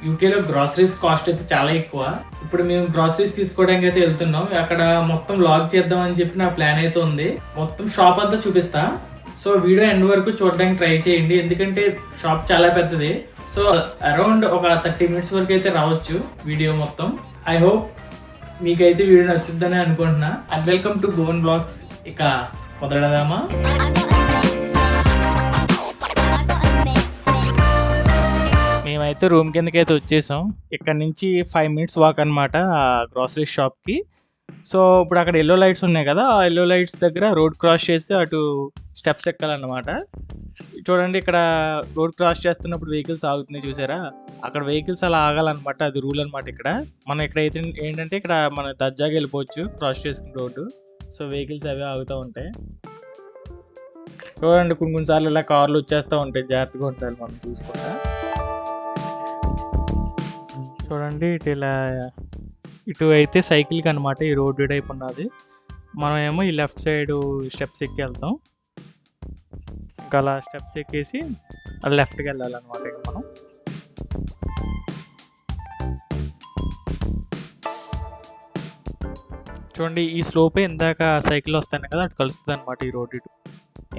యూకేలో groceries cost అయితే చాలా ఎక్కువ. ఇప్పుడు మేము గ్రాసరీస్ తీసుకోవడానికి అయితే వెళ్తున్నాం. అక్కడ మొత్తం లాగ్ చేద్దాం అని చెప్పి నా ప్లాన్ అయితే ఉంది. మొత్తం షాప్ అంతా చూపిస్తా. సో వీడియో ఎండ్ వరకు చూడడానికి ట్రై చేయండి, ఎందుకంటే షాప్ చాలా పెద్దది. సో అరౌండ్ ఒక 30 మినిట్స్ వరకు అయితే రావచ్చు వీడియో మొత్తం. ఐ హోప్ మీకైతే వీడియో నచ్చుద్దని అనుకుంటున్నా. And welcome to bon blogs. ఇక మొదలెడదామా? మేమైతే రూమ్ కిందకి అయితే వచ్చేసాం. ఇక్కడ నుంచి 5 మినిట్స్ వాక్ అనమాట గ్రాసరీ షాప్కి. సో ఇప్పుడు అక్కడ ఎల్లో లైట్స్ ఉన్నాయి కదా, ఆ ఎల్లో లైట్స్ దగ్గర రోడ్ క్రాస్ చేసి అటు స్టెప్స్ ఎక్కాలన్నమాట. చూడండి, ఇక్కడ రోడ్ క్రాస్ చేస్తున్నప్పుడు వెహికల్స్ ఆగుతున్నాయి చూసారా, అక్కడ వెహికల్స్ అలా ఆగాలన్నమాట. అది రూల్ అనమాట. ఇక్కడ మనం ఇక్కడైతే ఏంటంటే ఇక్కడ మన దర్జాగా వెళ్ళిపోవచ్చు క్రాస్ చేసుకుని రోడ్డు. సో వెహికల్స్ అవి ఆగుతూ ఉంటాయి. చూడండి, కొన్నిసార్లు ఇలా కార్లు వచ్చేస్తూ ఉంటాయి, జాగ్రత్తగా ఉండాలి మనం చూసుకుంటా. చూడండి, ఇటు అయితే సైకిల్కి అనమాట ఈ రోడ్డు టైప్ ఉన్నది. మనం ఏమో ఈ లెఫ్ట్ సైడ్ స్టెప్స్ ఎక్కి వెళ్తాం. ఇంకా అలా స్టెప్స్ ఎక్కేసి అలా లెఫ్ట్కి వెళ్ళాలన్నమాట. ఇక మనం చూడండి, ఈ స్లోపే ఇందాక సైకిల్ వస్తాను కదా, అటు కలుస్తుంది అనమాట ఈ రోడ్. ఇటు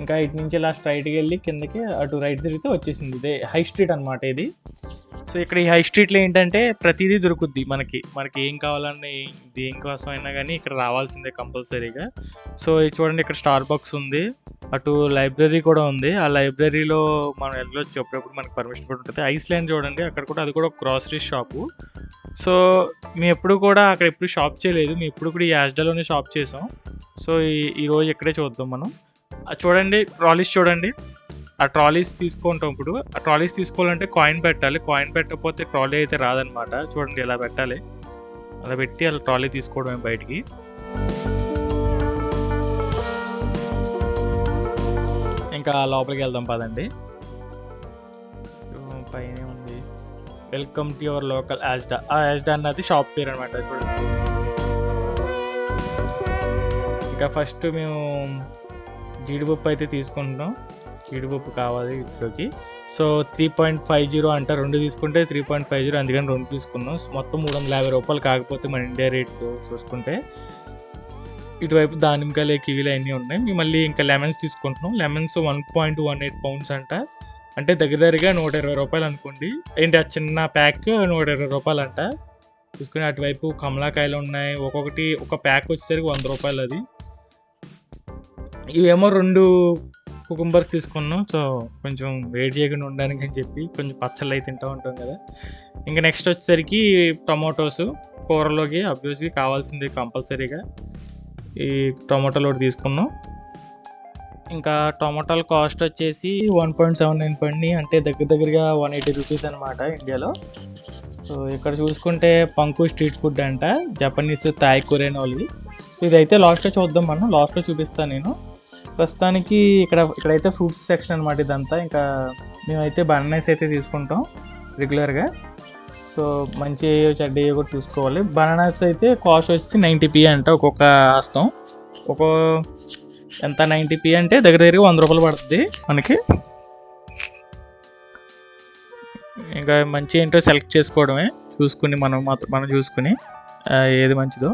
ఇంకా ఇటు నుంచి ఇలా స్ట్రైట్కి వెళ్ళి కిందకి అటు రైట్ తిరిగితే వచ్చేసింది. ఇదే హై స్ట్రీట్ అనమాట ఇది. సో ఇక్కడ ఈ హై స్ట్రీట్లో ఏంటంటే ప్రతిదీ దొరుకుద్ది. మనకి ఏం కావాలన్నా దేనికోసం అయినా కానీ ఇక్కడ రావాల్సిందే కంపల్సరీగా. సో ఇది చూడండి, ఇక్కడ స్టార్ బాక్స్ ఉంది, అటు లైబ్రరీ కూడా ఉంది. ఆ లైబ్రరీలో మనం వెళ్ళొచ్చు అప్పుడప్పుడు, మనకి పర్మిషన్ కూడా ఉంటుంది. ఐస్లాండ్ చూడండి, అక్కడ కూడా అది కూడా ఒక గ్రాసరీ షాపు. సో మేము ఎప్పుడు కూడా అక్కడ ఎప్పుడు షాప్ చేయలేదు, మేము ఎప్పుడు కూడా ఈ యాజ్డాలోనే షాప్ చేసాం. సో ఈరోజు ఇక్కడే చూద్దాం మనం. చూడండి, ట్రాలీస్ చూడండి, ఆ ట్రాలీస్ తీసుకుంటాం. ఇప్పుడు ఆ ట్రాలీస్ తీసుకోవాలంటే కాయిన్ పెట్టాలి, కాయిన్ పెట్టకపోతే ట్రాలీ అయితే రాదనమాట. చూడండి, ఇలా పెట్టాలి, అలా పెట్టి అలా ట్రాలీ తీసుకోవడమే బయటికి. ఇంకా లోపలికి వెళ్దాం పదండి. పైన ఉంది వెల్కమ్ టు యువర్ లోకల్ యాజ్డా. ఆ యాజ్డా అన్నది షాప్ పేరు అనమాట. చూడండి, ఇంకా ఫస్ట్ మేము జీడిపప్పు అయితే తీసుకుంటాం. జీడిపప్పు కావాలి ఇంట్లోకి. సో 3.50 అంట, 2 తీసుకుంటే 3.50, అందుకని 2 తీసుకున్నాం. మొత్తం 350 రూపాయలు. కాకపోతే మన ఇండియా రేట్తో చూసుకుంటే ఇటువైపు దానిమ్మకాయలు, కివీలు అన్నీ ఉన్నాయి. మేము మళ్ళీ ఇంకా లెమన్స్ తీసుకుంటున్నాం. లెమన్స్ 1.18 పౌండ్స్ అంట, అంటే దగ్గరగా 120 రూపాయలు అనుకోండి. ఏంటి, ఆ చిన్న ప్యాక్ 120 రూపాయలు అంట. చూసుకుని అటువైపు కమలాకాయలు ఉన్నాయి, ఒక్కొక్కటి ఒక ప్యాక్ వచ్చేసరికి 100 రూపాయలు. అది ఇవేమో 2 కుకుంబర్స్ తీసుకున్నాం. సో కొంచెం వెయిట్ చేయకుండా ఉండడానికి అని చెప్పి కొంచెం పచ్చళ్ళు అయితే తింటూ ఉంటాం కదా. ఇంకా నెక్స్ట్ వచ్చేసరికి టొమాటోస్, కూరలోకి అబ్వియస్గా కావాల్సింది కంపల్సరీగా ఈ టొమాటోలు ఒకటి తీసుకున్నాం. ఇంకా టొమాటోల కాస్ట్ వచ్చేసి 1.79 పడినాయి, అంటే దగ్గరగా 180 రూపీస్ అనమాట ఇండియాలో. సో ఇక్కడ చూసుకుంటే పంకు స్ట్రీట్ ఫుడ్ అంట, జపనీస్, థాయ్, కొరియన్ వాళ్ళవి. సో ఇదైతే లాస్ట్లో చూద్దాం, మనం లాస్ట్లో చూపిస్తాను నేను. ప్రస్తుతానికి ఇక్కడైతే ఫ్రూట్స్ సెక్షన్ అనమాట ఇదంతా. ఇంకా మేమైతే బనానాస్ అయితే తీసుకుంటాం రెగ్యులర్గా. సో మంచి చెడ్డయ్యో కూడా చూసుకోవాలి. బనానాస్ అయితే కాస్ట్ వచ్చి 90p అంట ఒక్కొక్క హస్తం. ఎంత 90p అంటే దగ్గరగా 100 రూపాయలు పడుతుంది మనకి. ఇంకా మంచి ఏంటో సెలెక్ట్ చేసుకోవడమే, చూసుకుని మనం చూసుకుని ఏది మంచిదో.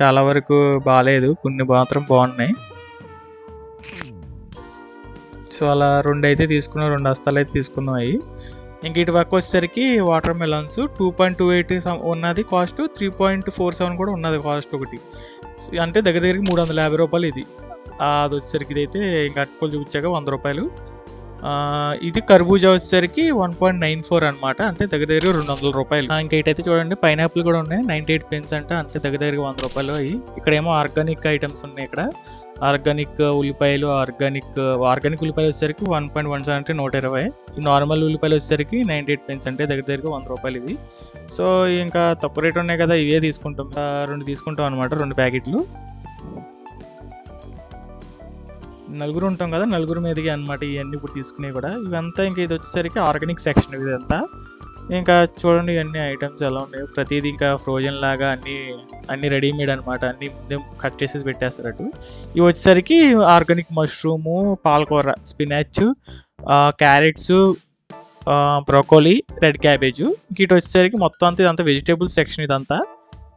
చాలా వరకు బాగాలేదు, కొన్ని మాత్రం బాగున్నాయి. సో అలా 2 అయితే తీసుకున్నాం, 2 హస్తాలు అయితే తీసుకున్నాం అవి. ఇంక ఇటు పక్క వచ్చేసరికి వాటర్ మెలన్స్ 2.28 ఉన్నది కాస్ట్, 3.47 కూడా ఉన్నది కాస్ట్ ఒకటి. అంటే దగ్గరకి 350 రూపాయలు ఇది. అది వచ్చేసరికి ఇదైతే ఇంకా అటుకోలు చూపించాక 100 రూపాయలు. ఇది కర్బూజా వచ్చేసరికి 1.94 అనమాట, అంటే దగ్గర 200 రూపాయలు. ఇంకా ఇటైతే చూడండి, పైనాపిల్ కూడా ఉన్నాయి, 98 pence అంట, అంటే దగ్గర 100 రూపాయలు అవి. ఇక్కడేమో ఆర్గానిక్ ఐటమ్స్ ఉన్నాయి. ఇక్కడ ఆర్గానిక్ ఉల్లిపాయలు, ఆర్గానిక్ ఉల్లిపాయలు వచ్చేసరికి 1.17 అంటే 120. ఈ నార్మల్ ఉల్లిపాయలు వచ్చేసరికి 98 pence, అంటే దగ్గర 100 రూపాయలు ఇవి. సో ఇంకా తక్కువ రేట్ ఉన్నాయి కదా, ఇవే తీసుకుంటాం. 2 తీసుకుంటాం అనమాట, 2 ప్యాకెట్లు. నలుగురు ఉంటాం కదా, నలుగురు మీదకి అనమాట ఇవన్నీ ఇప్పుడు తీసుకునేవి కూడా. ఇవంతా ఇంకా ఇది వచ్చేసరికి ఆర్గానిక్ సెక్షన్ ఇదంతా. ఇంకా చూడండి అన్ని ఐటమ్స్ ఎలా ఉన్నాయో, ప్రతిదీ ఇంకా ఫ్రోజన్ లాగా అన్ని రెడీమేడ్ అనమాట, అన్ని ముందే కట్ చేసేసి పెట్టేస్తారు అటు. ఇవి వచ్చేసరికి ఆర్గానిక్ మష్రూము, పాలకూర, spinach, carrots, broccoli, red cabbage. ఇటు వచ్చేసరికి మొత్తం అంతా ఇదంతా వెజిటేబుల్స్ సెక్షన్ ఇదంతా.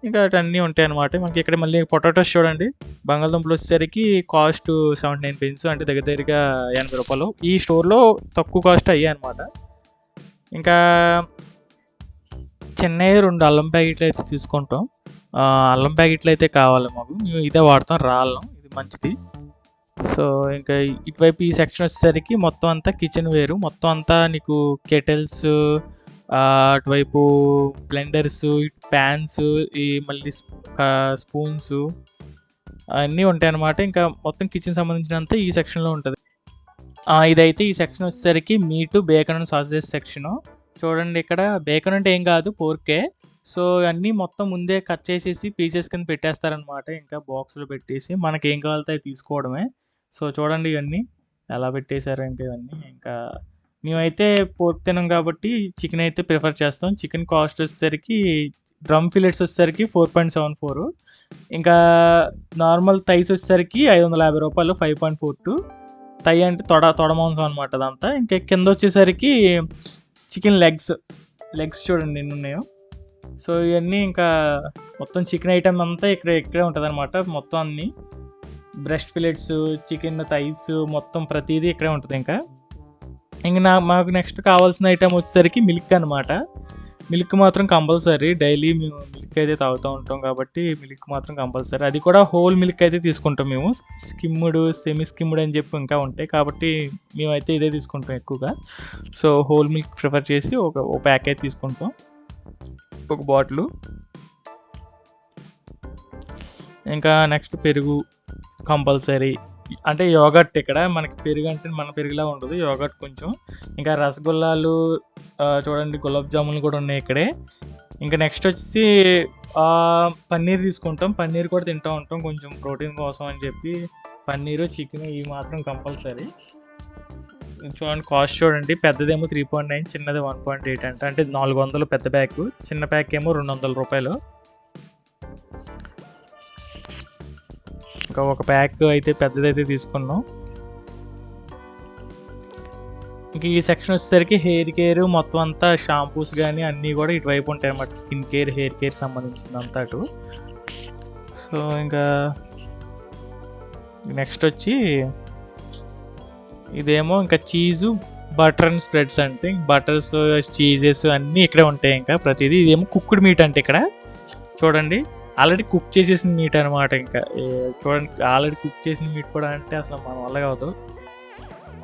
ఇంకా అన్నీ ఉంటాయి అనమాట. మనకి ఇక్కడ మళ్ళీ పొటాటోస్ చూడండి, బంగాళదుంపలు వచ్చేసరికి కాస్ట్ 79 పెన్స్, అంటే దగ్గర దగ్గరగా 80 రూపాయలు. ఈ స్టోర్లో తక్కువ కాస్ట్ అయ్యాయి అనమాట. ఇంకా చిన్నవి 2 అల్లం ప్యాకెట్లు అయితే తీసుకుంటాం. అల్లం ప్యాకెట్లు అయితే కావాలి మాకు, మేము ఇదే వాడతాం, రా అల్లం, ఇది మంచిది. సో ఇంకా ఇటువైపు ఈ సెక్షన్ వచ్చేసరికి మొత్తం అంతా కిచెన్ వేరు, మొత్తం అంతా నీకు కెటిల్స్, అటువైపు బ్లెండర్స్, ప్యాన్స్, ఈ మళ్ళీ స్పూన్స్ అన్నీ ఉంటాయి అన్నమాట. ఇంకా మొత్తం కిచెన్ సంబంధించినంత ఈ సెక్షన్లో ఉంటుంది. ఇదైతే ఈ సెక్షన్ వచ్చేసరికి meat, bacon and sausage section. చూడండి ఇక్కడ బేకన్ అంటే ఏం కాదు, పోర్కే. సో అన్నీ మొత్తం ముందే కట్ చేసేసి పీసెస్ కింద పెట్టేస్తారనమాట. ఇంకా బాక్స్లో పెట్టేసి మనకి ఏం కావాలితే అవి తీసుకోవడమే. సో చూడండి ఇవన్నీ ఎలా పెట్టేశారు ఇంకా ఇవన్నీ. ఇంకా మేమైతే పోర్క్ తినాం కాబట్టి చికెన్ అయితే ప్రిఫర్ చేస్తాం. చికెన్ కాస్ట్ వచ్చేసరికి డ్రమ్ ఫిలెట్స్ వచ్చేసరికి 4.74. ఇంకా నార్మల్ థైస్ వచ్చేసరికి 550 రూపాయలు, 5.42. థై అంటే తొడ మాంసం అనమాట అదంతా. ఇంకా కింద వచ్చేసరికి చికెన్ లెగ్స్ చూడండి ఎన్ని ఉన్నాయో. సో ఇవన్నీ ఇంకా మొత్తం చికెన్ ఐటమ్ అంతా ఇక్కడే ఉంటుంది అనమాట. మొత్తం అన్ని బ్రెస్ట్ ఫిలెట్స్, చికెన్ థైస్, మొత్తం ప్రతిదీ ఇక్కడే ఉంటుంది. ఇంకా మాకు నెక్స్ట్ కావాల్సిన ఐటమ్ వచ్చేసరికి మిల్క్ అనమాట. మిల్క్ మాత్రం కంపల్సరీ, డైలీ మేము మిల్క్ అయితే తాగుతూ ఉంటాం కాబట్టి మిల్క్ మాత్రం కంపల్సరీ. అది కూడా హోల్ మిల్క్ అయితే తీసుకుంటాం మేము. స్కిమ్డ్, సెమీ స్కిమ్డ్ అని చెప్పి ఇంకా ఉంటాయి కాబట్టి మేమైతే ఇదే తీసుకుంటాం ఎక్కువగా. సో హోల్ మిల్క్ ప్రిఫర్ చేసి ఒక ప్యాక్ అయితే తీసుకుంటాం, ఒక బాటిల్. ఇంకా నెక్స్ట్ పెరుగు కంపల్సరీ, అంటే యోగర్ట్. ఇక్కడ మనకి పెరుగు అంటే మన పెరుగులా ఉండదు, యోగర్ట్ కొంచెం. ఇంకా రసగుల్లాలు చూడండి, గులాబ్ జాములు కూడా ఉన్నాయి ఇక్కడే. ఇంకా నెక్స్ట్ వచ్చేసి పన్నీర్ తీసుకుంటాం. పన్నీర్ కూడా తింటూ ఉంటాం కొంచెం ప్రోటీన్ కోసం అని చెప్పి. పన్నీరు, చికెన్ ఇవి మాత్రం కంపల్సరీ. చూడండి కాస్ట్ చూడండి, పెద్దదేమో 3.9, చిన్నది 1.8 అంటే 400 పెద్ద ప్యాక్, చిన్న ప్యాక్ ఏమో 200 రూపాయలు. ఇంకా ఒక ప్యాక్ అయితే పెద్దదైతే తీసుకున్నాం. ఇంక ఈ సెక్షన్ వచ్చేసరికి హెయిర్ కేర్, మొత్తం అంతా షాంపూస్ కానీ అన్నీ కూడా ఇటువైపు ఉంటాయి అన్నమాట. స్కిన్ కేర్, హెయిర్ కేర్ సంబంధించిందంతా అటు. సో ఇంకా నెక్స్ట్ వచ్చి ఇదేమో ఇంకా చీజు, బటర్ అండ్ స్ప్రెడ్స్ అంటే బటర్స్, చీజెస్ అన్నీ ఇక్కడే ఉంటాయి. ఇంకా ప్రతిదీ ఇదేమో కుక్డ్ మీట్ అంటే ఇక్కడ చూడండి ఆల్రెడీ కుక్ చేసేసిన మీట్ అనమాట. ఇంకా చూడండి ఆల్రెడీ కుక్ చేసిన మీట్ కూడా అంటే అసలు మన వల్ల కాదు.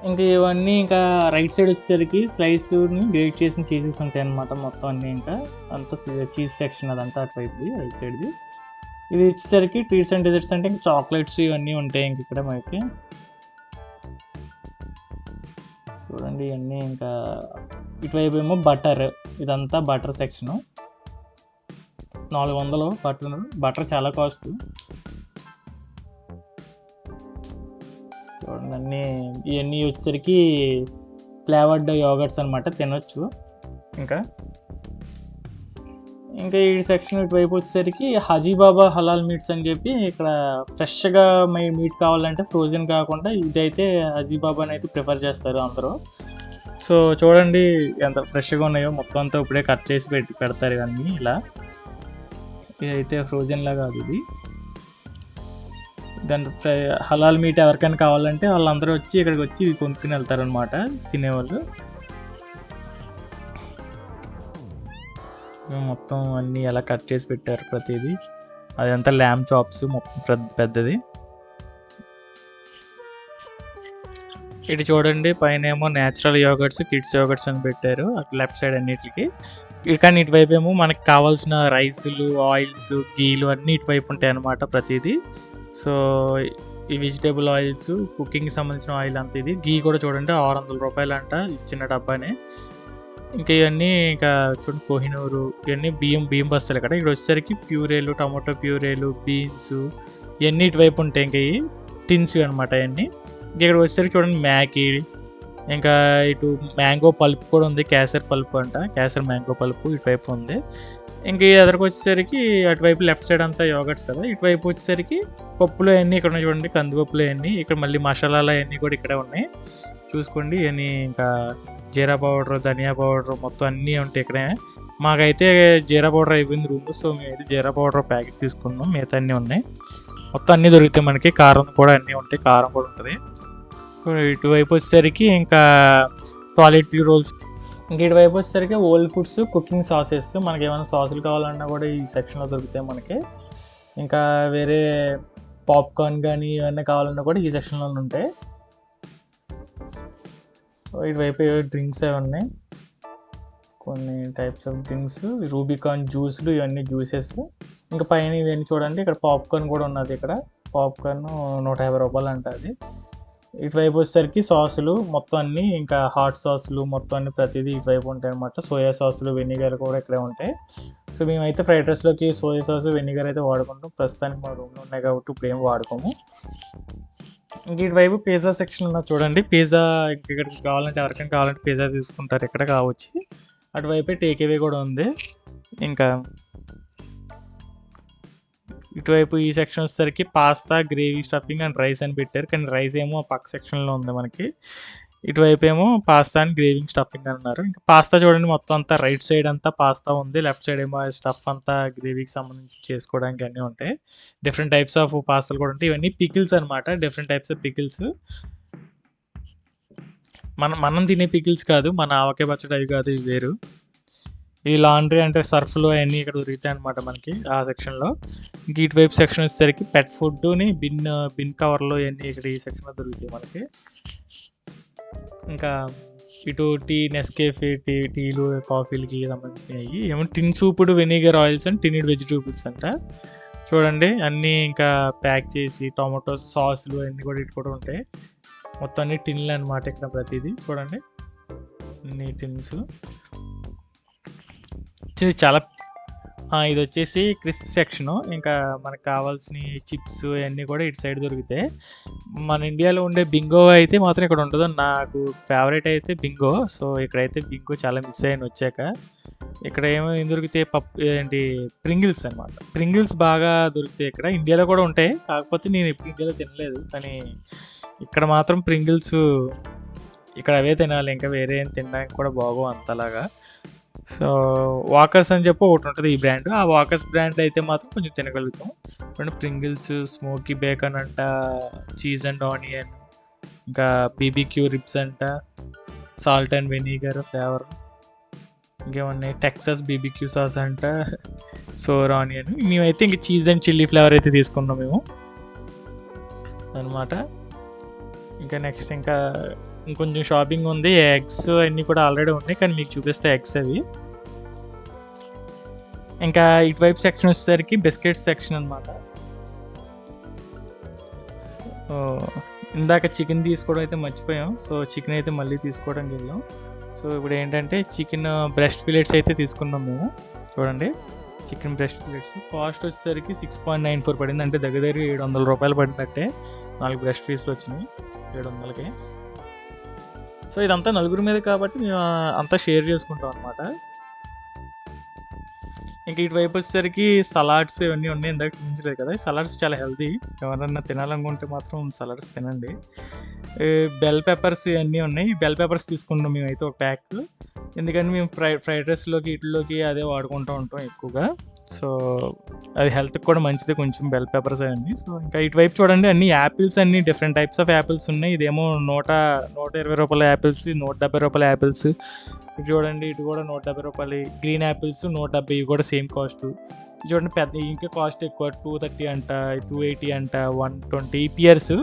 ఇంకా ఇవన్నీ ఇంకా రైట్ సైడ్ వచ్చేసరికి స్లైస్ని గ్రేట్ చేసిన చీజెస్ ఉంటాయి అనమాట. మొత్తం అన్నీ ఇంకా అంతా చీజ్ సెక్షన్ అదంతా అటువైపుది రైట్ సైడ్ది. ఇది వచ్చేసరికి ట్రీట్స్ అండ్ డెజర్ట్స్ అంటే ఇంకా చాక్లెట్స్ ఇవన్నీ ఉంటాయి ఇంక ఇక్కడ మనకి. చూడండి ఇవన్నీ. ఇంకా ఇటువైపు ఏమో బటర్, ఇదంతా బటర్ సెక్షను. 400 బటర్ చాలా కాస్ట్. చూడండి అన్నీ ఇవన్నీ వచ్చేసరికి ఫ్లేవర్డ్ యోగర్ట్స్ అనమాట, తినొచ్చు. ఇంకా ఈ సెక్షన్ ఇటువైపు వచ్చేసరికి హజీబాబా హలాల్ మీట్స్ అని చెప్పి ఇక్కడ ఫ్రెష్గా మీట్ కావాలంటే ఫ్రోజన్ కాకుండా ఇదైతే హజీబాబాని అయితే ప్రిఫర్ చేస్తారు అందరూ. సో చూడండి ఎంత ఫ్రెష్గా ఉన్నాయో, మొత్తం అంతా ఇప్పుడే కట్ చేసి పెడతారు ఇవన్నీ ఇలా. ఇదైతే ఫ్రోజన్లా కాదు ఇది. దాని హలాల్ మీట్ ఎవరికైనా కావాలంటే వాళ్ళందరూ వచ్చి ఇక్కడికి వచ్చి కొనుక్కుని వెళ్తారనమాట తినేవాళ్ళు. మొత్తం అన్నీ ఎలా కట్ చేసి పెట్టారు ప్రతిదీ. అదంతా ల్యామ్ చాప్స్ మొత్తం పెద్దది. ఇటు చూడండి పైన ఏమో న్యాచురల్ యోగర్ట్స్, కిడ్స్ యోగర్ట్స్ అని పెట్టారు అటు లెఫ్ట్ సైడ్ అన్నిటికి. కానీ ఇటువైపు ఏమో మనకు కావాల్సిన రైసులు, ఆయిల్స్, గీలు అన్నీ ఇటువైపు ఉంటాయి అన్నమాట ప్రతిదీ. సో ఈ వెజిటేబుల్ ఆయిల్స్, కుకింగ్కి సంబంధించిన ఆయిల్ అంత. ఇది గీ కూడా చూడండి 600 రూపాయలు అంట చిన్న డబ్బానే. ఇంకా ఇవన్నీ ఇంకా చూడండి కోహినూరు, ఇవన్నీ బియ్యం బస్తాలు. ఇక్కడ వచ్చేసరికి ప్యూరేలు, టమాటో ప్యూరేలు, బీన్స్ ఇవన్నీ ఇటువైపు ఉంటాయి. ఇంకా ఈ టిన్స్ అనమాట అవన్నీ. ఇక్కడ వచ్చేసరికి చూడండి మ్యాగీ, ఇంకా ఇటు మ్యాంగో పల్ప్ కూడా ఉంది, కేసర్ పల్ప్ అంట, కేసర్ మ్యాంగో పల్ప్ ఇటువైపు ఉంది. ఇంకా ఎదరికి వచ్చేసరికి అటువైపు లెఫ్ట్ సైడ్ అంతా యోగర్ట్స్ కదా, ఇటువైపు వచ్చేసరికి పప్పులు అవన్నీ ఇక్కడ చూడండి, కందిపప్పులు అవన్నీ. ఇక్కడ మళ్ళీ మసాలాలు అవన్నీ కూడా ఇక్కడే ఉన్నాయి. చూసుకోండి. ఇవన్నీ ఇంకా జీరా పౌడర్, ధనియా పౌడర్ మొత్తం అన్నీ ఉంటాయి ఇక్కడే. మాకైతే జీరా పౌడర్ అయిపోయింది రూమ్, సో మేమైతే జీరా పౌడర్ ప్యాకెట్ తీసుకున్నాం. మిగతా అన్నీ ఉన్నాయి, మొత్తం అన్నీ దొరుకుతాయి మనకి. కారం కూడా అన్నీ ఉంటాయి, కారం కూడా ఉంటుంది. సో ఇటువైపు వచ్చేసరికి ఇంకా టాయిలెట్ రోల్స్, ఇంక ఇటువైపు వచ్చేసరికి ఓల్డ్ ఫుడ్స్, కుకింగ్ సాసెస్. మనకి ఏమైనా సాసులు కావాలన్నా కూడా ఈ సెక్షన్లో దొరుకుతాయి మనకి. ఇంకా వేరే పాప్కార్న్ కానీ ఇవన్నీ కావాలన్నా కూడా ఈ సెక్షన్లో ఉంటాయి. సో ఇటువైపు డ్రింక్స్ అవి ఉన్నాయి, కొన్ని టైప్స్ ఆఫ్ డ్రింక్స్, రూబికాన్ జ్యూస్లు, ఇవన్నీ జ్యూసెస్. ఇంకా పైన ఇవన్నీ చూడండి, ఇక్కడ పాప్కార్న్ కూడా ఉన్నది. ఇక్కడ పాప్కార్న్ 150 రూపాయలు అంట అది. ఇటువైపు వచ్చేసరికి సాసులు మొత్తం అన్నీ, ఇంకా హాట్ సాసులు మొత్తం అన్ని ప్రతిదీ ఇటువైపు ఉంటాయి అన్నమాట. సోయా సాసులు, వెనిగర్ కూడా ఇక్కడే ఉంటాయి. సో మేమైతే ఫ్రైడ్ రైస్లోకి సోయా సాసు, వెనిగర్ అయితే వాడుకుంటాం. ప్రస్తుతానికి మా రూమ్లో ఉన్నాయి కాబట్టి ఇప్పుడు ఏం వాడుకోము. ఇంక ఇటువైపు పిజ్జా సెక్షన్ ఉన్నది చూడండి. పిజ్జా ఇక్కడికి కావాలంటే, ఎవరికైనా కావాలంటే పిజ్జా తీసుకుంటారు ఇక్కడ కావచ్చు. అటువైపే టేక్అవే కూడా ఉంది. ఇంకా ఇటువైపు ఈ సెక్షన్ వచ్చేసరికి pasta, gravy, stuffing and rice అని పెట్టారు, కానీ రైస్ ఏమో పక్క సెక్షన్లో ఉంది మనకి. ఇటువైపు ఏమో పాస్తా అండ్ గ్రేవీ, స్టఫింగ్ అన్నారు. ఇంకా పాస్తా చూడండి, మొత్తం అంతా రైట్ సైడ్ అంతా పాస్తా ఉంది, లెఫ్ట్ సైడ్ ఏమో స్టఫ్ అంతా గ్రేవీకి సంబంధించి చేసుకోవడానికి అన్నీ ఉంటాయి. డిఫరెంట్ టైప్స్ ఆఫ్ పాస్తాలు కూడా ఉంటాయి. ఇవన్నీ పికిల్స్ అనమాట, డిఫరెంట్ టైప్స్ ఆఫ్ పికిల్స్. మనం తినే పికిల్స్ కాదు, మన ఆవకాయ పచ్చడి అవి కాదు, ఇవి వేరు. ఈ లాండ్రీ అంటే సర్ఫ్లు అవన్నీ ఇక్కడ దొరుకుతాయి అనమాట మనకి ఆ సెక్షన్లో. ఇంక ఇటువైపు సెక్షన్ వచ్చేసరికి పెట్ ఫుడ్ని బిన్ కవర్లో ఇవన్నీ ఇక్కడ ఈ సెక్షన్లో దొరుకుతాయి మనకి. ఇంకా ఇటు నెస్కేఫే టీలు, కాఫీలకి సంబంధించినవి. ఏమో టిన్ సూపుడు వెనిగర్ ఆయిల్స్ అండ్ టిన్నిడ్ వెజిటేబుల్స్ అంట. చూడండి అన్నీ ఇంకా ప్యాక్ చేసి టొమాటో సాసులు అన్నీ కూడా ఇటు కూడా ఉంటాయి. మొత్తం అన్ని టిన్లు అనమాట ఇక్కడ ప్రతిదీ. చూడండి అన్ని టిన్స్. చాలా ఇది వచ్చేసి క్రిస్ప్ సెక్షను. ఇంకా మనకు కావాల్సిన చిప్స్ అన్నీ కూడా ఇటు సైడ్ దొరుకుతాయి. మన ఇండియాలో ఉండే బింగో అయితే మాత్రం ఇక్కడ ఉండదు. నాకు ఫేవరెట్ అయితే బింగో. సో ఇక్కడైతే బింగో చాలా మిస్ అయ్యాను వచ్చాక. ఇక్కడ ఏం దొరుకుతాయి, ఏంటి ప్రింగిల్స్ అనమాట. ప్రింగిల్స్ బాగా దొరుకుతాయి ఇక్కడ. ఇండియాలో కూడా ఉంటాయి, కాకపోతే నేను ఎప్పుడు ఇండియాలో తినలేదు. కానీ ఇక్కడ మాత్రం ప్రింగిల్స్ ఇక్కడ అవే తినాలి, ఇంకా వేరే ఏం తినడానికి కూడా బాగోవు అంతలాగా. సో వాకర్స్ అని చెప్పి ఒకటి ఉంటుంది ఈ బ్రాండ్. ఆ వాకర్స్ బ్రాండ్ అయితే మాత్రం కొంచెం తినగలుగుతాం. ప్రింగిల్స్, స్మోకీ బేకన్ అంట, చీజ్ అండ్ ఆనియన్, ఇంకా బీబీక్యూ రిబ్స్ అంట, సాల్ట్ అండ్ వెనిగర్ ఫ్లేవర్, ఇంకేమన్నాయి టెక్సస్ బీబీక్యూ సాస్ అంట, సోర్ ఆనియన్. మేమైతే ఇంక చీజ్ అండ్ చిల్లీ ఫ్లేవర్ అయితే తీసుకున్నాం మేము అనమాట. ఇంకా నెక్స్ట్ ఇంకా ఇంకొంచెం షాపింగ్ ఉంది. ఎగ్స్ అన్నీ కూడా ఆల్రెడీ ఉన్నాయి, కానీ మీకు చూపిస్తే ఎగ్స్ అవి. ఇంకా ఇటువైపు సెక్షన్ వచ్చేసరికి బిస్కెట్స్ సెక్షన్ అనమాట. ఇందాక చికెన్ తీసుకోవడం అయితే మర్చిపోయాం. సో చికెన్ అయితే మళ్ళీ తీసుకోవడానికి వెళ్ళాం. సో ఇప్పుడు ఏంటంటే చికెన్ బ్రెస్ట్ ఫిలెట్స్ అయితే తీసుకున్నాం మేము. చూడండి చికెన్ బ్రెస్ట్ ఫిలెట్స్ కాస్ట్ వచ్చేసరికి 6.94 పడింది. అంటే దగ్గర 700 రూపాయలు పడినట్టే. 4 బ్రెస్ట్ పీస్లు వచ్చినాయి 700కి. సో ఇదంతా నలుగురి మీద కాబట్టి మేము అంతా షేర్ చేసుకుంటాం అనమాట. ఇంకా ఇటువైపు వచ్చేసరికి సలాడ్స్ ఇవన్నీ ఉన్నాయి, ఇందాక చూపించలేదు కదా. సలాడ్స్ చాలా హెల్తీ, ఎవరన్నా తినాలనుకుంటే మాత్రం సలాడ్స్ తినండి. బెల్ పెప్పర్స్ ఇవన్నీ ఉన్నాయి. బెల్ పెప్పర్స్ తీసుకుంటాం మేమైతే ఒక ప్యాక్. ఎందుకంటే మేము ఫ్రైడ్ రైస్లోకి వీటిలోకి అదే వాడుకుంటూ ఉంటాం ఎక్కువగా. సో అది హెల్త్కి కూడా మంచిది కొంచెం బెల్ పెప్పర్స్ అవన్నీ. సో ఇంకా ఇటువైపు చూడండి అన్ని యాపిల్స్, అన్ని డిఫరెంట్ టైప్స్ ఆఫ్ యాపిల్స్ ఉన్నాయి. ఇదేమో 120 రూపాయల యాపిల్స్, 170 రూపాయల యాపిల్స్. ఇటు చూడండి ఇటు కూడా 170 రూపాయలు. గ్రీన్ యాపిల్స్ 170, ఇవి కూడా సేమ్ కాస్ట్. చూడండి పెద్ద ఇంకా కాస్ట్ ఎక్కువ, 230 అంట, 280 అంట, 120.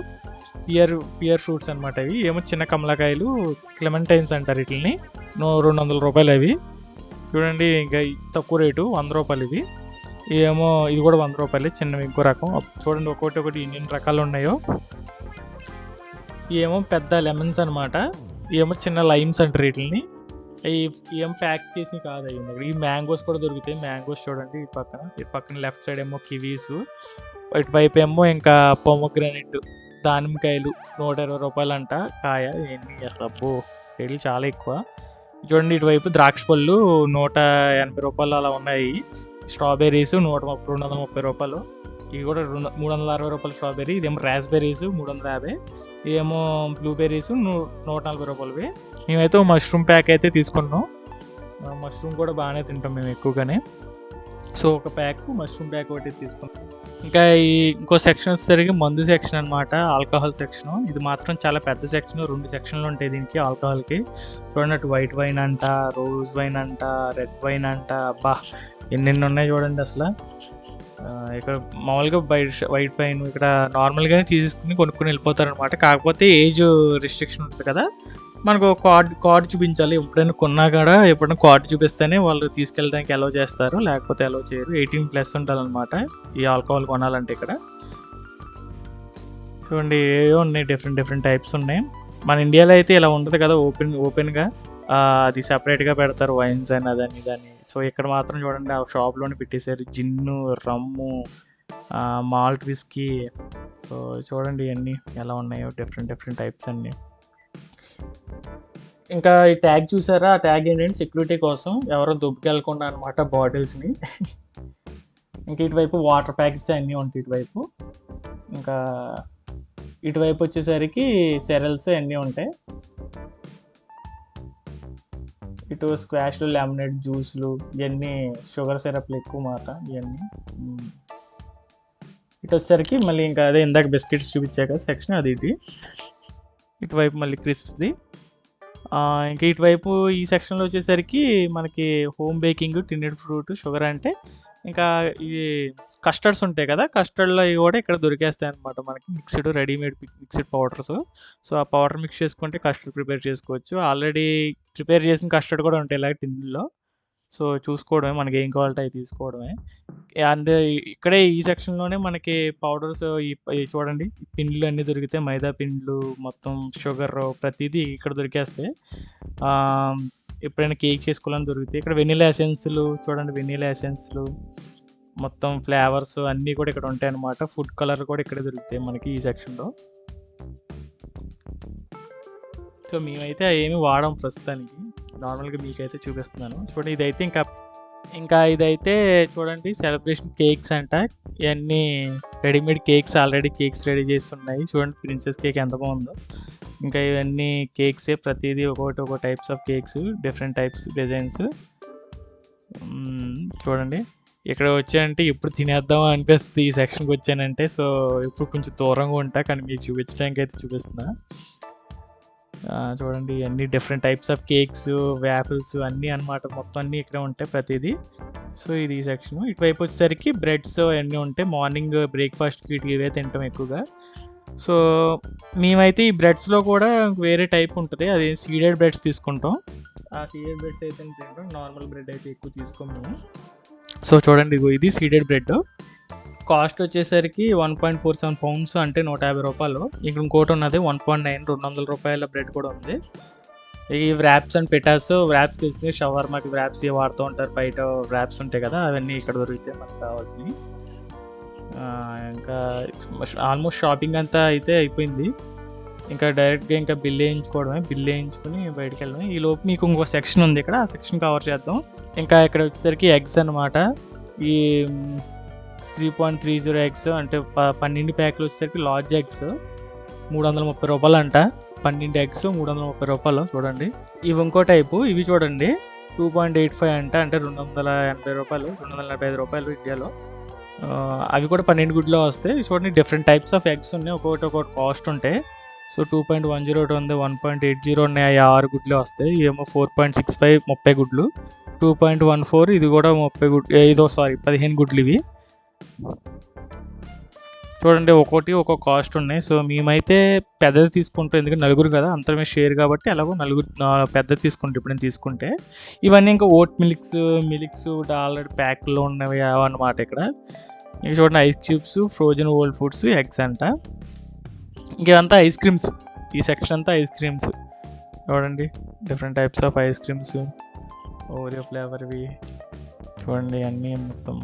పియర్ ఫ్రూట్స్ అనమాట. ఇవి ఏమో చిన్న కమలకాయలు, క్లెమెంటైన్స్ అంటారు వీటిని. 200 రూపాయలు అవి. చూడండి ఇంకా తక్కువ రేటు 100 రూపాయలు ఇవి. ఏమో ఇది కూడా 100 రూపాయలు, చిన్నవి ఇంకో రకం. చూడండి ఒకటి ఎన్ని రకాలు ఉన్నాయో. ఏమో పెద్ద లెమన్స్ అనమాట. ఏమో చిన్న లైమ్స్ అంటారు వీటిని. ఏం ప్యాక్ చేసి కాదు అయ్యింది. ఈ మ్యాంగోస్ కూడా దొరుకుతాయి. మ్యాంగోస్ చూడండి ఈ పక్కన లెఫ్ట్ సైడ్ ఏమో కివీస్, ఇటువైపు ఏమో ఇంకా పొమోగ్రానైట్, దానిమ్మకాయలు 120 రూపాయలు అంట కాయ. ఎన్ని అబ్బో రేట్లు చాలా ఎక్కువ. చూడండి ఇటువైపు ద్రాక్ష పళ్ళు 180 రూపాయలు అలా ఉన్నాయి. స్ట్రాబెర్రీస్ 230 రూపాయలు. ఇవి కూడా 360 రూపాయలు స్ట్రాబెర్రీ. ఇదేమో రాస్బెర్రీస్ 350. ఏమో బ్లూబెర్రీస్ 140 రూపాయలవి. మేమైతే మష్రూమ్ ప్యాక్ అయితే తీసుకున్నాం. మష్రూమ్ కూడా బాగానే తింటాం మేము ఎక్కువగానే. సో ఒక ప్యాక్ మష్రూమ్ ప్యాక్ ఒకటి తీసుకున్నాం. ఇంకా ఇంకో సెక్షన్ వచ్చేసరికి మందు సెక్షన్ అనమాట, ఆల్కహాల్ సెక్షన్. ఇది మాత్రం చాలా పెద్ద సెక్షన్, 2 సెక్షన్లు ఉంటాయి దీనికి ఆల్కహాల్కి. చూడండి, వైట్ వైన్ అంట, రోజ్ వైన్ అంట, రెడ్ వైన్ అంట, అబ్బా ఎన్నెన్ని ఉన్నాయి చూడండి అసలు. ఇక్కడ మామూలుగా వైట్ వైన్ ఇక్కడ నార్మల్గానే తీసుకుని కొనుక్కొని వెళ్ళిపోతారనమాట. కాకపోతే ఏజ్ రిస్ట్రిక్షన్ ఉంటుంది కదా, మనకు కార్డు చూపించాలి. ఎప్పుడైనా కొన్నా కూడా ఎప్పుడైనా కార్డు చూపిస్తేనే వాళ్ళు తీసుకెళ్ళడానికి అలౌ చేస్తారు, లేకపోతే అలౌ చేయరు. 18+ ఉండాలన్నమాట ఈ ఆల్కహాల్ కొనాలంటే. ఇక్కడ చూడండి ఏవో ఉన్నాయి, డిఫరెంట్ టైప్స్ ఉన్నాయి. మన ఇండియాలో అయితే ఇలా ఉండదు కదా, ఓపెన్గా అది సపరేట్గా పెడతారు, వైన్స్ అని అదని ఇదని. సో ఇక్కడ మాత్రం చూడండి ఆ షాప్లోనే పెట్టేశారు జిన్ను, రమ్ము, మాల్ట్ విస్కీ. సో చూడండి ఇవన్నీ ఎలా ఉన్నాయో, డిఫరెంట్ టైప్స్ అన్నీ. ఇంకా ఈ ట్యాగ్ చూసారా, ఆ ట్యాగ్ ఏంటంటే సెక్యూరిటీ కోసం, ఎవరో దుబ్బుకెళ్ళకుండా అనమాట బాటిల్స్ని. ఇంకా ఇటువైపు వాటర్ ప్యాకెట్స్ అన్నీ ఉంటాయి ఇటువైపు. ఇంకా ఇటువైపు వచ్చేసరికి సెరల్స్ అన్నీ ఉంటాయి. ఇటు స్క్వాష్లు, లెమనేడ్ జ్యూస్లు, ఇవన్నీ షుగర్ సిరప్లు ఎక్కువ మాట ఇవన్నీ. ఇటు వచ్చేసరికి మళ్ళీ ఇంకా అదే ఇందాక బిస్కెట్స్ చూపించాక సెక్షన్ అది. ఇటువైపు మళ్ళీ క్రిస్ప్స్ది. ఇంకా ఇటువైపు ఈ సెక్షన్లో వచ్చేసరికి మనకి హోమ్ బేకింగ్, టిన్నెడ్ ఫ్రూట్, షుగర్ అంటే ఇంకా ఈ కస్టర్డ్స్ ఉంటాయి కదా, కస్టర్డ్లో ఇవి కూడా ఇక్కడ దొరికేస్తాయి అనమాట మనకి, రెడీమేడ్ మిక్స్డ్ పౌడర్స్. సో ఆ పౌడర్ మిక్స్ చేసుకుంటే కస్టర్డ్ ప్రిపేర్ చేసుకోవచ్చు. ఆల్రెడీ ప్రిపేర్ చేసిన కస్టర్డ్ కూడా ఉంటాయి ఇలా టిన్నుల్లో. సో చూసుకోవడమే, మనకి ఏం కావాలంటే అవి తీసుకోవడమే. అంతే ఇక్కడే ఈ సెక్షన్లోనే మనకి పౌడర్స్ చూడండి, పిండ్లు అన్నీ దొరికితాయి. మైదా పిండ్లు, మొత్తం షుగర్, ప్రతిదీ ఇక్కడ దొరికేస్తాయి. ఎప్పుడైనా కేక్ చేసుకోవాలని దొరుకుతాయి. ఇక్కడ వెనీలా ఎసెన్స్లు చూడండి, వెనీలా ఎసెన్స్లు, మొత్తం ఫ్లేవర్స్ అన్నీ కూడా ఇక్కడ ఉంటాయి అన్నమాట. ఫుడ్ కలర్ కూడా ఇక్కడే దొరుకుతాయి మనకి ఈ సెక్షన్లో. సో మేమైతే ఏమి వాడాం ప్రస్తుతానికి, నార్మల్గా మీకైతే చూపిస్తున్నాను. చూడండి ఇదైతే ఇంకా ఇదైతే చూడండి సెలబ్రేషన్ కేక్స్ అంట. ఇవన్నీ readymade cakes, already cakes ready చేసి ఉన్నాయి. చూడండి ప్రిన్సెస్ కేక్ ఎంత బాగుందో. ఇంకా ఇవన్నీ కేక్సే, ప్రతిదీ ఒక్కో types of cakes, different types designs. చూడండి ఇక్కడ వచ్చానంటే ఇప్పుడు తినేద్దాం అనిపిస్తుంది ఈ సెక్షన్కి వచ్చానంటే. సో ఇప్పుడు కొంచెం దూరంగా ఉంటా, కానీ మీకు చూపించడానికి అయితే చూపిస్తున్నా. చూడండి అన్ని different types of cakes, waffles అన్నీ అనమాట, మొత్తం అన్నీ ఇక్కడే ఉంటాయి ప్రతిదీ. సో ఇది ఈ సెక్షన్. ఇటువైపు వచ్చేసరికి బ్రెడ్స్ అన్నీ ఉంటాయి. మార్నింగ్ బ్రేక్ఫాస్ట్కి ఇవే తింటాం ఎక్కువగా. సో మేమైతే ఈ బ్రెడ్స్లో కూడా వేరే టైప్ ఉంటుంది, అది సీడెడ్ బ్రెడ్స్ తీసుకుంటాం. ఆ సీడెడ్ బ్రెడ్స్ అయితే తింటాం, నార్మల్ బ్రెడ్ అయితే ఎక్కువ తీసుకోము మేము. సో చూడండి ఇది సీడెడ్ బ్రెడ్. కాస్ట్ వచ్చేసరికి 1.47 పౌండ్స్ అంటే 150 రూపాయలు. ఇక్కడ ఇంకోటి ఉన్నది 1.9, 200 రూపాయల బ్రెడ్ కూడా ఉంది. ఈ వ్రాప్స్ అండ్ పిటాస్, వ్రాప్స్ తెలిసి షవర్మాకి వ్రాప్స్ వాడుతూ ఉంటారు, బయట వ్రాప్స్ ఉంటాయి కదా, అవన్నీ ఇక్కడ దొరికితే మనకు కావాల్సినవి. ఇంకా ఆల్మోస్ట్ షాపింగ్ అంతా అయితే అయిపోయింది. ఇంకా డైరెక్ట్గా ఇంకా బిల్ వేయించుకోవడమే, బిల్ వేయించుకొని బయటకు వెళ్ళడమే. ఈ లోపు మీకు ఇంకో సెక్షన్ ఉంది ఇక్కడ, ఆ సెక్షన్ కవర్ చేద్దాం. ఇంకా ఇక్కడ వచ్చేసరికి ఎగ్స్ అనమాట. ఈ 3.30 ఎగ్స్ అంటే 12 ప్యాక్లు వచ్చేసరికి లార్జ్ ఎగ్స్ 330 రూపాయలు అంట. 12 ఎగ్స్ 330 రూపాయలు. చూడండి ఇవి ఇంకో టైపు, ఇవి చూడండి 2.85 అంట, అంటే 280 రూపాయలు, 245 రూపాయలు ఇండియాలో. అవి కూడా 12 గుడ్లో వస్తాయి. చూడండి డిఫరెంట్ టైప్స్ ఆఫ్ ఎగ్స్ ఉన్నాయి, ఒక్కొక్కటి కాస్ట్ ఉంటాయి. సో 2.10 ఒకటి ఉంది, 1.80 ఉన్నాయి, 6 గుడ్లే వస్తాయి. ఏమో 4.65 30 గుడ్లు, 2.14 ఇది కూడా 30 గుడ్లు, 15 గుడ్లు ఇవి. చూడండి ఒక్కో కాస్ట్ ఉన్నాయి. సో మేమైతే పెద్దది తీసుకుంటాం, ఎందుకంటే నలుగురు కదా, అంతమే షేర్ కాబట్టి ఎలాగో నలుగురు పెద్దది తీసుకుంటాం ఇప్పుడు నేను తీసుకుంటే. ఇవన్నీ ఇంకా ఓట్ మిల్క్స్ ఆల్రెడీ ప్యాక్లో ఉన్నవి అన్నమాట. ఇక్కడ ఇంకా చూడండి ice cubes, frozen old foods, eggs అంట. ఇంకేదంతా ఐస్ క్రీమ్స్, ఈ సెక్షన్ అంతా ఐస్ క్రీమ్స్. చూడండి different types of ice creams, Oreo ఫ్లేవర్వి చూడండి అన్నీ మొత్తం.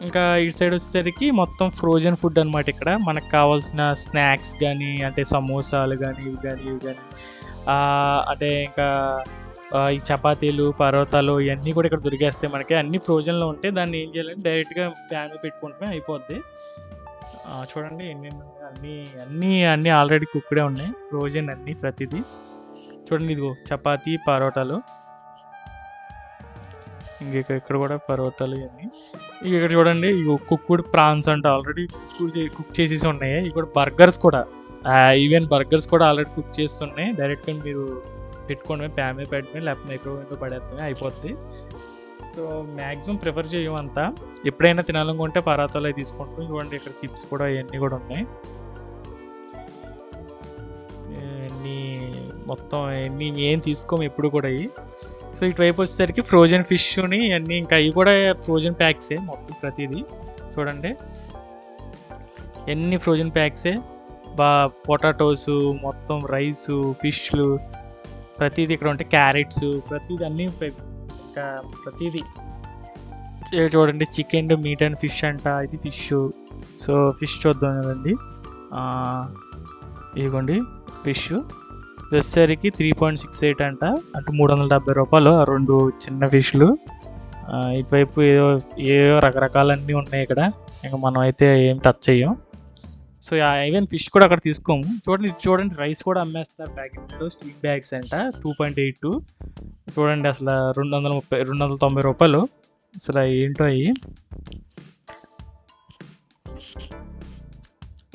ఇంకా ఇటు సైడ్ వచ్చేసరికి మొత్తం ఫ్రోజన్ ఫుడ్ అనమాట. ఇక్కడ మనకు కావాల్సిన స్నాక్స్ కానీ, అంటే సమోసాలు కానీ, ఇవి కానీ అంటే ఇంకా ఈ చపాతీలు, పరోటాలు ఇవన్నీ కూడా ఇక్కడ దొరికేస్తాయి మనకి. అన్నీ ఫ్రోజన్‌లో ఉంటాయి. దాన్ని ఏం చేయాలంటే డైరెక్ట్‌గా ప్యాన్ మీద పెట్టుకుంటమే అయిపోద్ది. చూడండి ఎన్నెన్ని అన్నీ అన్నీ అన్నీ ఆల్రెడీ కుక్‌డే ఉన్నాయి. ఫ్రోజన్ అన్నీ ప్రతిదీ. చూడండి ఇదిగో చపాతీ, పరోటాలు. ఇక్కడ కూడా పరోటాలు ఇవన్నీ. ఇక్కడ చూడండి ఇగో కుక్డ్ ప్రాన్స్ అంట ఆల్రెడీ కుక్ చేసేసి ఉన్నాయి. ఇవి కూడా బర్గర్స్ కూడా ఈవెన్ బర్గర్స్ కూడా ఆల్రెడీ కుక్ చేస్తున్నాయి. డైరెక్ట్‌గా మీరు పెట్టుకోవడమే, ప్యాన్ మీద పెట్టడమే, లేకపోతే మైక్రోవేవ్‌లో పడేత్తమే అయిపోద్ది. సో మ్యాక్సిమం ప్రిఫర్ చేయమంతా. ఎప్పుడైనా తినాలనుకుంటే పరాతాలు అవి తీసుకుంటాం. చూడండి ఇక్కడ చిప్స్ కూడా ఇవన్నీ కూడా ఉన్నాయి. ఇవన్నీ మొత్తం ఇవన్నీ ఏం తీసుకోము ఎప్పుడు కూడా ఇవి. సో ఇటువైపు వచ్చేసరికి ఫ్రోజన్ ఫిష్ని అన్నీ ఇంకా అవి కూడా ఫ్రోజన్ ప్యాక్సే మొత్తం ప్రతిదీ. చూడండి ఎన్ని ఫ్రోజన్ ప్యాక్సే. పొటాటోస్, మొత్తం రైసు, ఫిష్లు ప్రతిదీ ఇక్కడ ఉంటాయి. క్యారెట్స్ ప్రతిదీ అన్నీ ఇంకా ప్రతిదీ. చూడండి చికెన్, మీట్ అండ్ ఫిష్ అంట. ఇది ఫిష్. సో ఫిష్ చూద్దాం కదండి. ఇదిగోండి ఫిష్. ఇది వచ్చేసరికి 3.68 అంట, అంటే 370 రూపాయలు ఆ 2 చిన్న ఫిష్లు. ఇటువైపు ఏవో రకరకాలన్నీ ఉన్నాయి ఇక్కడ. ఇంకా మనం అయితే ఏం టచ్ చేయం. సో ఈవెన్ ఫిష్ కూడా అక్కడ తీసుకోము. చూడండి రైస్ కూడా అమ్మేస్తున్నారు ప్యాకెట్లో. స్టీమ్ బ్యాగ్స్ అంట 2.82. చూడండి అసలు 290 రూపాయలు. అసలు ఏంటో అవి.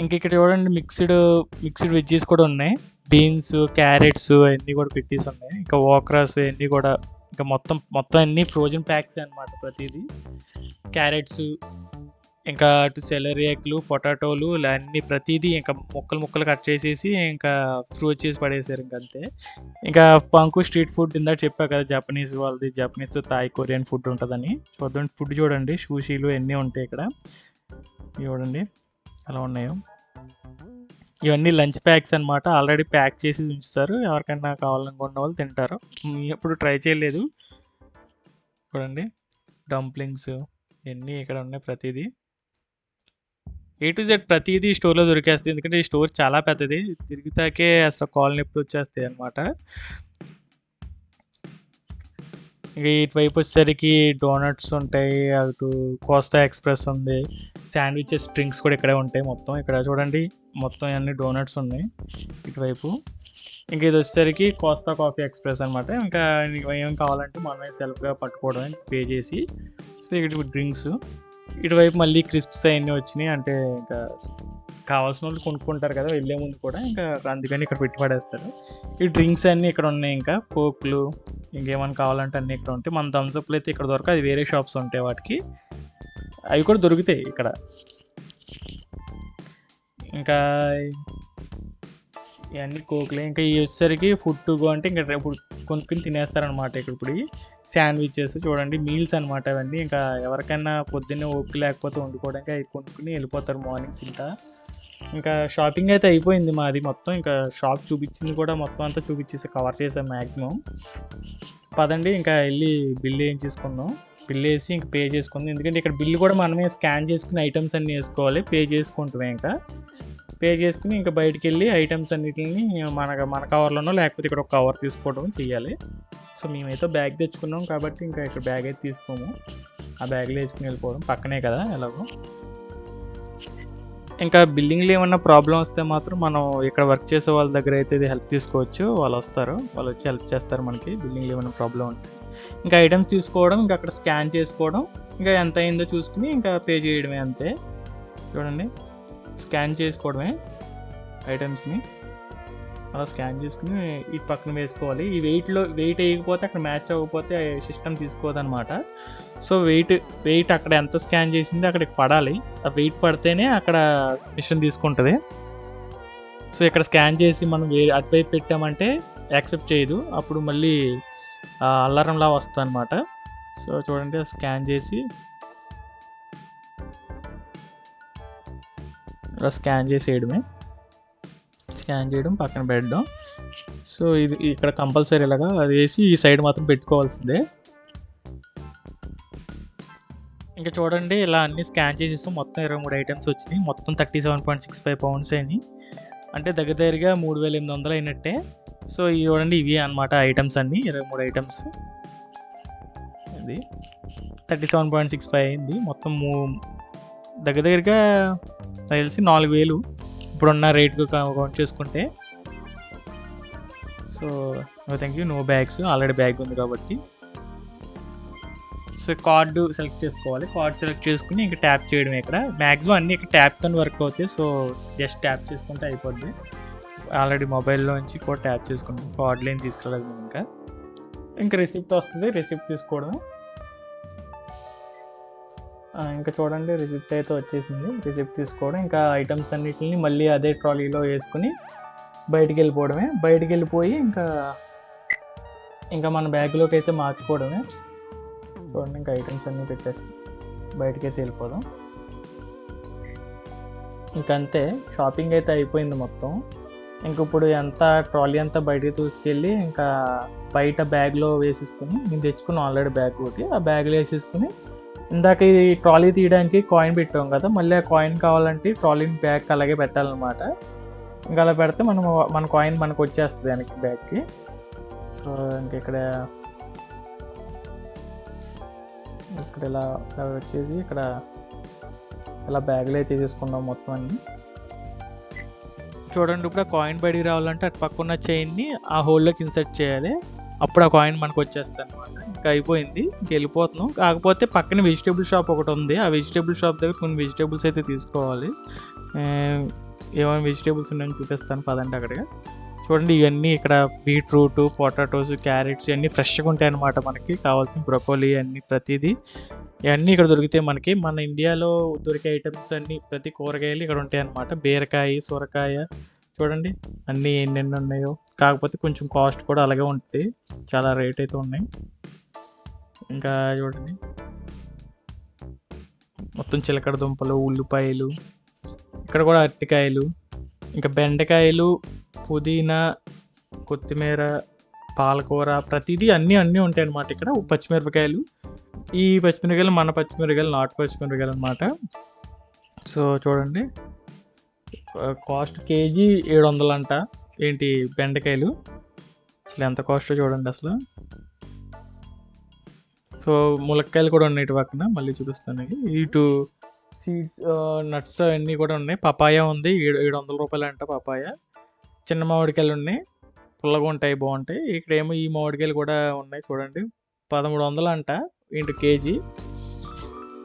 ఇంక ఇక్కడ చూడండి మిక్స్డ్ వెజ్జెస్ కూడా ఉన్నాయి. బీన్స్, క్యారెట్స్ అవన్నీ కూడా పెట్టేసి ఉన్నాయి. ఇంకా ఓక్రాస్ అవన్నీ కూడా ఇంకా మొత్తం అన్నీ ఫ్రోజన్ ప్యాక్స్ అనమాట ప్రతిదీ. క్యారెట్స్, ఇంకా అటు సెలరియాకులు, పొటాటోలు అన్నీ ప్రతిదీ ఇంకా ముక్కలు కట్ చేసేసి ఇంకా ఫ్రోజ్ చేసి పడేసారు ఇంకంతే. ఇంకా పంకు స్ట్రీట్ ఫుడ్ ఇందాక చెప్పా కదా, జపనీస్ వాళ్ళది. జపనీస్, థాయ్, కొరియన్ ఫుడ్ ఉంటుందని. ఫుడ్ చూడండి షూషీలు అన్నీ ఉంటాయి ఇక్కడ. చూడండి ఎలా ఉన్నాయో. ఇవన్నీ లంచ్ ప్యాక్స్ అనమాట. ఆల్రెడీ ప్యాక్ చేసి ఉంచుతారు. ఎవరికైనా కావాలనుకున్న వాళ్ళు తింటారు. ఎప్పుడు ట్రై చేయలేదు. చూడండి డంప్లింగ్స్ ఇవన్నీ ఇక్కడ ఉన్నాయి ప్రతిదీ. A to Z ప్రతిదీ స్టోర్లో దొరికేస్తుంది. ఎందుకంటే ఈ స్టోర్ చాలా పెద్దది. తిరిగితాకే అసలు కాళ్ళు నొప్పి వచ్చేస్తాయి అనమాట. ఇక ఇటువైపు వచ్చేసరికి డోనట్స్ ఉంటాయి. అటు కోస్తా ఎక్స్ప్రెస్ ఉంది. శాండ్విచెస్, డ్రింక్స్ కూడా ఇక్కడే ఉంటాయి మొత్తం. ఇక్కడ చూడండి మొత్తం అన్ని డోనట్స్ ఉన్నాయి ఇటువైపు. ఇంకా ఇది వచ్చేసరికి కోస్తా కాఫీ ఎక్స్ప్రెస్ అనమాట. ఇంకా ఏం కావాలంటే మనమే సెల్ఫ్గా పట్టుకోవడమే పే చేసి. సో ఇక్కడ డ్రింక్స్. ఇటువైపు మళ్ళీ క్రిస్ప్స్ అవన్నీ వచ్చినాయి. అంటే ఇంకా కావాల్సిన వాళ్ళు కొనుక్కుంటారు కదా వెళ్ళే ముందు కూడా, ఇంకా అందుకని ఇక్కడ పెట్టి పడేస్తారు. ఈ డ్రింక్స్ అన్నీ ఇక్కడ ఉన్నాయి. ఇంకా కోక్లు ఇంకేమైనా కావాలంటే అన్నీ ఇక్కడ ఉంటాయి. మన థమ్స్అప్లు అయితే ఇక్కడ దొరక, అది వేరే షాప్స్ ఉంటాయి వాటికి. అవి కూడా దొరుకుతాయి ఇక్కడ. ఇంకా ఇవన్నీ కోక్లే. ఇంకా ఇవి వచ్చేసరికి ఫుడ్ టు గో అంటే ఇంకా ఇప్పుడు కొనుక్కుని తినేస్తారనమాట. ఇక్కడ ఇప్పుడు శాండ్విచెస్ చూడండి మీల్స్ అనమాట అవన్నీ. ఇంకా ఎవరికైనా పొద్దున్నే ఓపిక లేకపోతే వండుకోవడానికి అవి కొనుక్కుని వెళ్ళిపోతారు మార్నింగ్ తింటా. ఇంకా షాపింగ్ అయితే అయిపోయింది మాది మొత్తం. ఇంకా షాప్ చూపించింది కూడా మొత్తం అంతా చూపించేసి కవర్ చేసాం మ్యాక్సిమం. పదండి ఇంకా వెళ్ళి బిల్ వేయించేసుకుందాం. బిల్ వేసి ఇంక పే చేసుకుందాం. ఎందుకంటే ఇక్కడ బిల్ కూడా మనమే స్కాన్ చేసుకుని ఐటమ్స్ అన్నీ వేసుకోవాలి. పే చేసుకుంటామే. ఇంకా పే చేసుకుని ఇంకా బయటికి వెళ్ళి ఐటమ్స్ అన్నిటిని మన కవర్లోనో లేకపోతే ఇక్కడ ఒక కవర్ తీసుకోవడం చేయాలి. సో మేమైతే బ్యాగ్ తెచ్చుకున్నాం కాబట్టి ఇంకా ఇక్కడ బ్యాగ్ అయితే తీసుకోము. ఆ బ్యాగ్లో వేసుకుని వెళ్ళిపోవడం, పక్కనే కదా ఎలాగో. ఇంకా బిల్లింగ్లో ఏమన్నా ప్రాబ్లం వస్తే మాత్రం మనం ఇక్కడ వర్క్ చేసే వాళ్ళ దగ్గర అయితే ఇది హెల్ప్ తీసుకోవచ్చు. వాళ్ళు వస్తారు, వాళ్ళు వచ్చి హెల్ప్ చేస్తారు మనకి బిల్లింగ్లో ఏమైనా ప్రాబ్లం ఉంటే. ఇంకా ఐటమ్స్ తీసుకోవడం, ఇంకా అక్కడ స్కాన్ చేసుకోవడం, ఇంకా ఎంత అయిందో చూసుకుని ఇంకా పే చేయడమే అంతే. చూడండి స్కాన్ చేసుకోవడమే ఐటమ్స్ని. అలా స్కాన్ చేసుకుని ఇటు పక్కన వేసుకోవాలి. ఈ వెయిట్ వేయకపోతే అక్కడ మ్యాచ్ అవ్వకపోతే సిస్టమ్ తీసుకోదన్నమాట. సో వెయిట్ అక్కడ ఎంత స్కాన్ చేసిందో అక్కడికి పడాలి. ఆ వెయిట్ పడితేనే అక్కడ మిషన్ తీసుకుంటుంది. సో ఇక్కడ స్కాన్ చేసి మనం అటువైపు పెట్టామంటే యాక్సెప్ట్ చేయదు. అప్పుడు మళ్ళీ అల్లారంలా వస్తుంది అనమాట. సో చూడండి స్కాన్ చేసి అలా స్కాన్ చేసేయడమే. స్కాన్ చేయడం, పక్కన పెట్టడం. సో ఇది ఇక్కడ కంపల్సరీ ఇలాగా అది వేసి ఈ సైడ్ మాత్రం పెట్టుకోవాల్సిందే. ఇంకా చూడండి ఇలా అన్నీ స్కాన్ చేసేస్తాం. మొత్తం 23 ఐటమ్స్ వచ్చినాయి. మొత్తం 37.65 పౌండ్స్ అయినాయి. అంటే దగ్గరగా 3,800 అయినట్టే. సో ఇవి చూడండి, ఇవి అనమాట ఐటమ్స్ అన్నీ, 23 ఐటమ్స్. ఇది 37.65 అయింది మొత్తం. దగ్గరగా తెలిసి 4000 ఇప్పుడున్న రేట్కు కౌంట్ చేసుకుంటే. So thank you. No bags, already bag ఉంది కాబట్టి. సో కార్డు సెలెక్ట్ చేసుకోవాలి. కార్డు సెలెక్ట్ చేసుకుని ఇంకా ట్యాప్ చేయడం. ఇక్కడ మ్యాక్సిమం అన్నీ ఇక్కడ ట్యాప్తో వర్క్ అవుతాయి. సో జస్ట్ ట్యాప్ చేసుకుంటే అయిపోద్ది. ఆల్రెడీ మొబైల్లో నుంచి కూడా ట్యాప్ చేసుకుంటాం, కార్డులో ఏం తీసుకెళ్ళదు. ఇంకా రిసిప్ట్ వస్తుంది, రిసిప్ట్ తీసుకోవడం. ఇంకా చూడండి, రిసిప్ట్ అయితే వచ్చేసింది. రిసిప్ట్ తీసుకోవడం, ఇంకా ఐటమ్స్ అన్నిటిని మళ్ళీ అదే ట్రాలీలో వేసుకుని బయటికి వెళ్ళిపోవడమే. బయటికి వెళ్ళిపోయి ఇంకా మన బ్యాగ్లోకి అయితే మార్చుకోవడమే. చూడండి, ఇంకా ఐటమ్స్ అన్నీ పెట్టేసి బయటికి అయితే వెళ్ళిపోదాం. ఇంకంతే, షాపింగ్ అయితే అయిపోయింది మొత్తం. ఇంక ఇప్పుడు ట్రాలీ అంతా బయటికి తీసుకెళ్ళి ఇంకా బయట బ్యాగ్లో వేసేసుకుని, నేను తెచ్చుకున్నాను ఆల్రెడీ బ్యాగ్ ఒకటి, ఆ బ్యాగ్లో వేసేసుకుని ఇందాక ఈ ట్రాలీ తీయడానికి కాయిన్ పెట్టాం కదా, మళ్ళీ ఆ కాయిన్ కావాలంటే ట్రాలీని బ్యాగ్ అలాగే పెట్టాలన్నమాట. ఇంకా అలా పెడితే మన కాయిన్ మనకు వచ్చేస్తుంది దానికి బ్యాగ్కి. సో ఇంక ఇక్కడ ఇలా వచ్చేసి ఇక్కడ ఇలా బ్యాగ్లో అయితే తీసేసుకున్నాం మొత్తం అన్నీ. చూడండి, ఇప్పుడు ఆ కాయిన్ బయటికి రావాలంటే అటు పక్క ఉన్న చైన్ని ఆ హోల్లోకి ఇన్సర్ట్ చేయాలి. అప్పుడు ఆ కాయిన్ మనకు వచ్చేస్తుంది అనమాట. ఇంకా అయిపోయింది, ఇంక వెళ్ళిపోతున్నాం. కాకపోతే పక్కన వెజిటేబుల్ షాప్ ఒకటి ఉంది. ఆ వెజిటేబుల్ షాప్ దగ్గర కొన్ని వెజిటేబుల్స్ అయితే తీసుకోవాలి. ఏమైనా వెజిటేబుల్స్ ఉన్నాయని చూపిస్తాను, పదండి అక్కడికి. చూడండి, ఇవన్నీ ఇక్కడ బీట్రూట్, పొటాటోస్, క్యారెట్స్ ఇవన్నీ ఫ్రెష్గా ఉంటాయి అన్నమాట. మనకి కావాల్సిన బ్రొకోలీ అన్నీ ప్రతిదీ ఇవన్నీ ఇక్కడ దొరుకుతాయి మనకి. మన ఇండియాలో దొరికే ఐటమ్స్ అన్నీ, ప్రతి కూరగాయలు ఇక్కడ ఉంటాయి అన్నమాట. బీరకాయ, సొరకాయ, చూడండి అన్నీ ఎన్నెన్ని ఉన్నాయో. కాకపోతే కొంచెం కాస్ట్ కూడా అలాగే ఉంటుంది, చాలా రేట్ అయితే ఉన్నాయి. ఇంకా చూడండి, మొత్తం చిలకడ దుంపలు, ఉల్లిపాయలు, ఇక్కడ కూడా అరటికాయలు, ఇంకా బెండకాయలు, పుదీనా, కొత్తిమీర, పాలకూర, ప్రతిదీ అన్నీ ఉంటాయి అన్నమాట ఇక్కడ. పచ్చిమిరపకాయలు, ఈ పచ్చిమిరపకాయలు మన పచ్చిమిరపకాయలు, నాటు పచ్చిమిరపకాయలు అన్నమాట. సో చూడండి, కాస్ట్ కేజీ 700 అంట. ఏంటి బెండకాయలు అసలు ఎంత కాస్టో చూడండి అసలు. సో ములక్కాయలు కూడా ఉన్నాయి ఇటు పక్కన, మళ్ళీ చూపిస్తాను. ఇటు సీడ్స్, నట్స్ అన్నీ కూడా ఉన్నాయి. పపాయ ఉంది, 700 రూపాయలు అంట పపాయ. చిన్న మామిడికాయలు ఉన్నాయి, పుల్లగా ఉంటాయి, బాగుంటాయి. ఇక్కడేమో ఈ మామిడికాయలు కూడా ఉన్నాయి చూడండి, 1300 అంట ఏంటి కేజీ.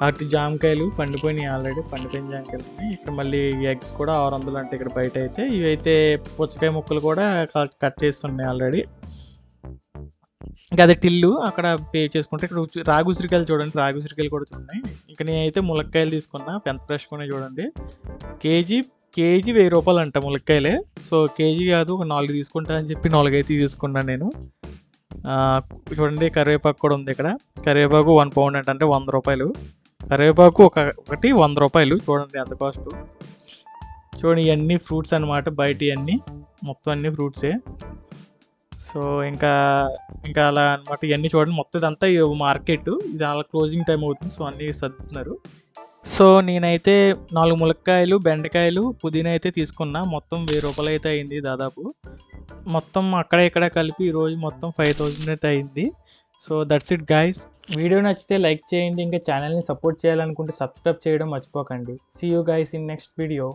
అటు జామకాయలు పండిపోయినాయి, ఆల్రెడీ పండిపోయిన జామకాయలు ఉన్నాయి. ఇక్కడ మళ్ళీ ఎగ్స్ కూడా 600 అంటే ఇక్కడ బయట అయితే. ఇవైతే పుచ్చకాయ ముక్కలు కూడా కట్ చేస్తున్నాయి ఆల్రెడీ. ఇంకా అదే టిల్లు అక్కడ పే చేసుకుంటే. ఇక్కడ రాగి ఉసిరికాయలు చూడండి, రాగి ఉసిరికాయలు కూడా ఉన్నాయి. ఇంకా నేనైతే ములక్కాయలు తీసుకున్నా, ఎంత ఫ్రెష్గా ఉన్నాయి చూడండి. కేజీ 1000 రూపాయలు అంట ములక్కాయలే. సో కేజీ కాదు, ఒక 4 తీసుకుంటా అని చెప్పి 4 అయితే తీసుకున్నాను నేను. చూడండి, కరివేపాకు కూడా ఉంది ఇక్కడ. కరివేపాకు 1 పౌండ్ అంటే 100 రూపాయలు. కరివేపాకు ఒకటి 100 రూపాయలు. చూడండి ఎంత కాస్ట్. చూడండి, ఇవన్నీ ఫ్రూట్స్ అనమాట, బయట ఇవన్నీ మొత్తం అన్నీ ఫ్రూట్సే. సో ఇంకా అలా అనమాట. ఇవన్నీ చూడండి, మొత్తం ఇదంతా మార్కెట్, ఇది అలా క్లోజింగ్ టైం అవుతుంది. సో అన్నీ సర్దుతున్నారు. సో నేనైతే 4 ములక్కాయలు, బెండకాయలు, పుదీనా అయితే తీసుకున్నా. మొత్తం 1000 రూపాయలు అయితే అయింది దాదాపు. మొత్తం అక్కడ ఇక్కడ కలిపి ఈరోజు మొత్తం 5000 అయితే అయింది. So that's it guys. Video నచ్చితే లైక్ చేయండి. ఇంకా ఛానల్ని సపోర్ట్ చేయాలనుకుంటే సబ్స్క్రైబ్ చేయడం మర్చిపోకండి. See you guys in next video.